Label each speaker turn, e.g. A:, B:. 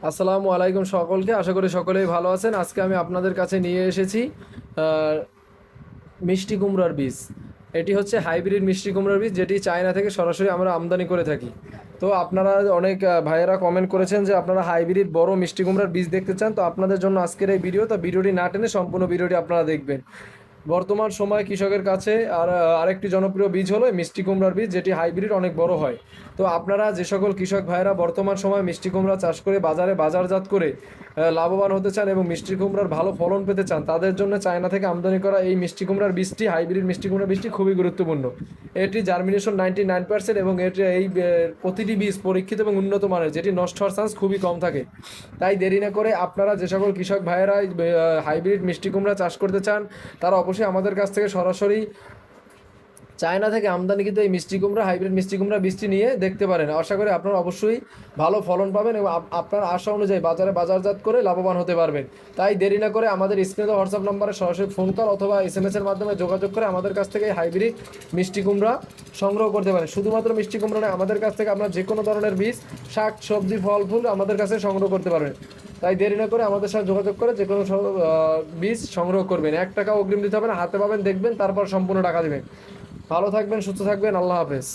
A: আসসালামু আলাইকুম সকলকে, আশা করি সকলেই ভালো আছেন। আজকে আমি আপনাদের কাছে নিয়ে এসেছি আহ, মিষ্টি কুমড়ার বীজ। এটি হচ্ছে হাইব্রিড মিষ্টি কুমড়ার বীজ, যেটি চায়না থেকে সরাসরি আমরা আমদানি করে থাকি। তো আপনারা অনেক ভাইয়েরা কমেন্ট করেছেন যে আপনারা হাইব্রিড বড় মিষ্টি কুমড়ার বীজ দেখতে চান। তো আপনাদের জন্য আজকের এই ভিডিও, তো ভিডিওটি না টেনে সম্পূর্ণ ভিডিওটি আপনারা দেখবেন। বর্তমান সময়ে কৃষকের কাছে আরেকটি জনপ্রিয় বীজ হলো মিষ্টি কুমড়ার বীজ, যেটি হাইব্রিড অনেক বড় হয়। তো আপনারা যে সকল কৃষক ভাইরা বর্তমান সময়ে মিষ্টি কুমড়া চাষ করে বাজারে বাজারজাত করে লাভবান হতে চান এবং মিষ্টি কুমড়ার ভালো ফলন পেতে চান, তাদের জন্য চায়না থেকে আমদানি করা এই মিষ্টি কুমড়ার বীজটি, হাইব্রিড মিষ্টি কুমড়ার বীজটি খুবই গুরুত্বপূর্ণ। এটি জার্মিনেশন 99%, এবং এটি প্রতিটি বীজ পরীক্ষিত এবং উন্নত মানের, যেটি নষ্ট হওয়ার চান্স খুবই কম থাকে। তাই দেরি না করে আপনারা যে সকল কৃষক ভাইয়েরা হাইব্রিড মিষ্টি কুমড়া চাষ করতে চান, তারা অবশ্যই আমাদের কাছ থেকে সরাসরি চায়না থেকে আমদানিকৃত এই মিষ্টি কুমড়া, হাইব্রিড মিষ্টি কুমড়া বীজটি নিয়ে দেখতে পারেন। আশা করি আপনারা অবশ্যই ভালো ফলন পাবেন এবং আপনার আশা অনুযায়ী বাজারে বাজারজাত করে লাভবান হতে পারবেন। তাই দেরি না করে আমাদের স্ক্রিনে দেওয়া হোয়াটসঅ্যাপ নম্বরে সরাসরি ফোন কল অথবা SMS এর মাধ্যমে যোগাযোগ করে আমাদের কাছ থেকে এই হাইব্রিড মিষ্টি কুমড়া সংগ্রহ করতে পারেন। শুধুমাত্র মিষ্টি কুমড়া নয়, আমাদের কাছ থেকে আপনার যে কোনো ধরনের বীজ, শাক সবজি, ফল ফুল আমাদের কাছে সংগ্রহ করতে পারবেন। তাই দেরি না করে আমাদের সাথে যোগাযোগ করে যে কোনো বীজ সংগ্রহ করবেন। 1 টাকা অগ্রিম দিতে হবে না, হাতে পাবেন, দেখবেন, তারপর সম্পূর্ণ টাকা দেবেন। ভালো থাকবেন, সুস্থ থাকবেন, আল্লাহ হাফেজ।